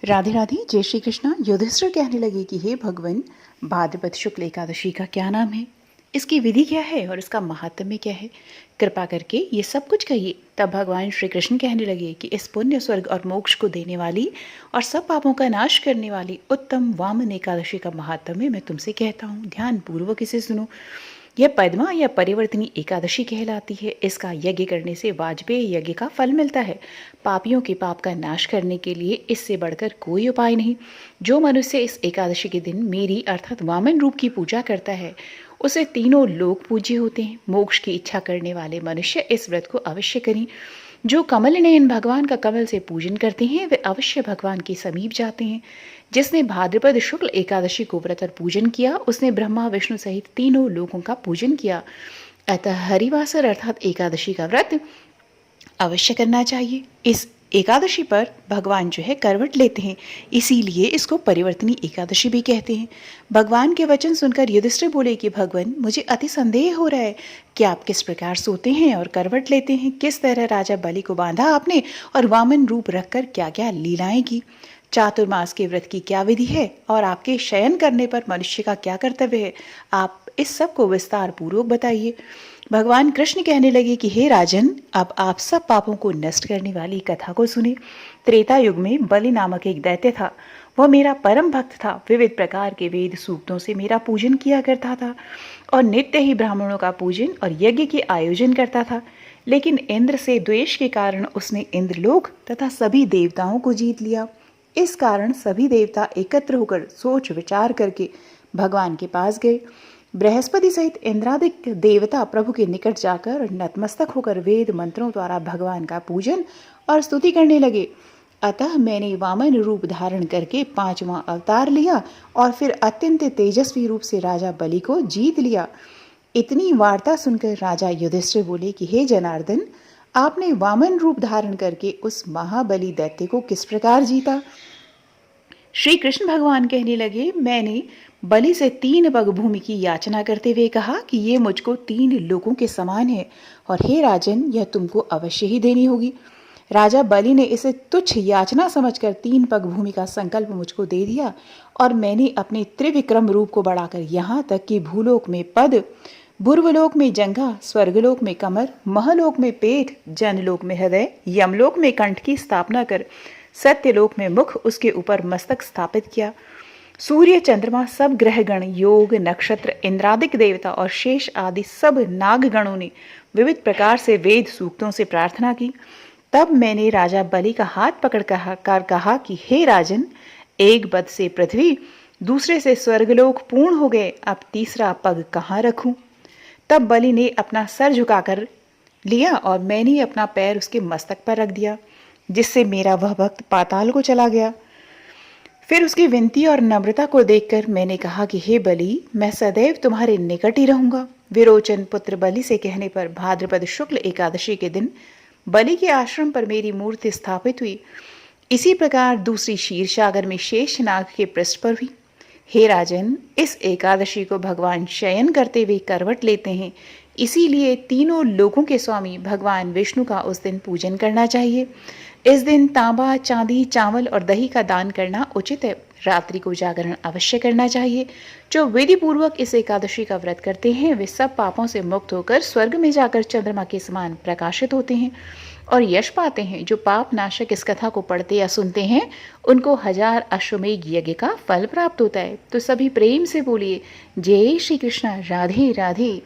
राधे राधे। जय श्री कृष्णा। युधिष्ठिर कहने लगे कि हे भगवान, भाद्रपद शुक्ल एकादशी का क्या नाम है, इसकी विधि क्या है और इसका महात्म्य क्या है, कृपा करके ये सब कुछ कहिए। तब भगवान श्री कृष्ण कहने लगे कि इस पुण्य, स्वर्ग और मोक्ष को देने वाली और सब पापों का नाश करने वाली उत्तम वामन एकादशी का महात्म्य मैं तुमसे कहता हूँ, ध्यान पूर्वक इसे सुनो। यह पद्मा या परिवर्तनी एकादशी कहलाती है। इसका यज्ञ करने से वाजपेय यज्ञ का फल मिलता है। पापियों के पाप का नाश करने के लिए इससे बढ़कर कोई उपाय नहीं। जो मनुष्य इस एकादशी के दिन मेरी अर्थात वामन रूप की पूजा करता है उसे तीनों लोक पूज्य होते हैं। मोक्ष की इच्छा करने वाले मनुष्य इस व्रत को अवश्य करें। जो कमल नयन भगवान का कमल से पूजन करते हैं वे अवश्य भगवान के समीप जाते हैं। जिसने भाद्रपद शुक्ल एकादशी को व्रत और पूजन किया उसने ब्रह्मा विष्णु सहित तीनों लोगों का पूजन किया। अतः हरिवासर अर्थात एकादशी का व्रत अवश्य करना चाहिए। इस एकादशी पर भगवान जो है करवट लेते हैं, इसीलिए इसको परिवर्तनी एकादशी भी कहते हैं। भगवान के वचन सुनकर युधिष्ठिर बोले कि भगवान, मुझे अति संदेह हो रहा है कि आप किस प्रकार सोते हैं और करवट लेते हैं। किस तरह राजा बलि को बांधा आपने और वामन रूप रखकर क्या क्या लीलाएं की। चातुर्मास के व्रत की क्या विधि है और आपके शयन करने पर मनुष्य का क्या कर्तव्य है, आप इस सब को विस्तार पूर्वक बताइए। भगवान कृष्ण कहने लगे कि हे राजन, अब आप सब पापों को नष्ट करने वाली कथा को सुने। त्रेता युग में बलि नामक एक दैत्य था। वह मेरा परम भक्त था। विविध प्रकार के वेद सूक्तों से मेरा पूजन किया करता था और नित्य ही ब्राह्मणों का पूजन और यज्ञ के आयोजन करता था। लेकिन इंद्र से द्वेष के कारण उसने इंद्रलोक तथा सभी देवताओं को जीत लिया। इस कारण सभी देवता एकत्र होकर सोच विचार करके भगवान के पास गए। बृहस्पति सहित इंद्रादिक देवता प्रभु के निकट जाकर नतमस्तक होकर वेद मंत्रों द्वारा भगवान का पूजन और स्तुति करने लगे। अतः मैंने वामन रूप धारण करके 5वां अवतार लिया और फिर अत्यंत तेजस्वी रूप से राजा बलि को जीत लिया। इतनी वार्ता सुनकर राजा युधिष्ठिर बोले कि हे जनार्दन, आपने वामन रूप धारण करके उस महाबली दैत्य को किस प्रकार जीता। श्री कृष्ण भगवान कहने लगे, मैंने बलि से 3 पग भूमि की याचना करते हुए कहा कि ये मुझको 3 लोगों के समान है और हे राजन, यह तुमको अवश्य ही देनी होगी। राजा बलि ने इसे तुच्छ याचना समझकर 3 पग भूमि का संकल्प मुझको दे दिया और मैंने अपने त्रिविक्रम रूप को बढ़ाकर यहाँ तक कि भूलोक में पद, भूर्वलोक में जंघा, स्वर्गलोक में कमर, महलोक में पेट, जनलोक में हृदय, यमलोक में कंठ की स्थापना कर सत्यलोक में मुख, उसके ऊपर मस्तक स्थापित किया। सूर्य, चंद्रमा, सब ग्रहगण, योग, नक्षत्र, इंद्रादिक देवता और शेष आदि सब नागगणों ने विविध प्रकार से वेद सूक्तों से प्रार्थना की। तब मैंने राजा बलि का हाथ पकड़ कर कहा कि हे राजन, एक पद से पृथ्वी, दूसरे से स्वर्गलोक पूर्ण हो गए, अब तीसरा पग कहाँ रखूं। तब बलि ने अपना सर झुकाकर लिया और मैंने अपना पैर उसके मस्तक पर रख दिया, जिससे मेरा वह भक्त पाताल को चला गया। फिर उसकी विनती और नम्रता को देखकर मैंने कहा कि हे बलि, मैं सदैव तुम्हारे निकट ही रहूंगा। विरोचन पुत्र बलि से कहने पर भाद्रपद शुक्ल एकादशी के दिन बलि के आश्रम पर मेरी मूर्ति स्थापित हुई। इसी प्रकार दूसरी क्षीरसागर में शेषनाग के पृष्ठ पर हुई। हे राजन, इस एकादशी को भगवान शयन करते हुए करवट लेते हैं, इसीलिए तीनों लोकों के स्वामी भगवान विष्णु का उस दिन पूजन करना चाहिए। इस दिन तांबा, चांदी, चावल और दही का दान करना उचित है। रात्रि को जागरण अवश्य करना चाहिए। जो विधि पूर्वक इस एकादशी का व्रत करते हैं वे सब पापों से मुक्त होकर स्वर्ग में जाकर चंद्रमा के समान प्रकाशित होते हैं और यश पाते हैं। जो पाप नाशक इस कथा को पढ़ते या सुनते हैं उनको 1000 अश्वमेघ यज्ञ का फल प्राप्त होता है। तो सभी प्रेम से बोलिए, जय श्री कृष्ण। राधे राधे।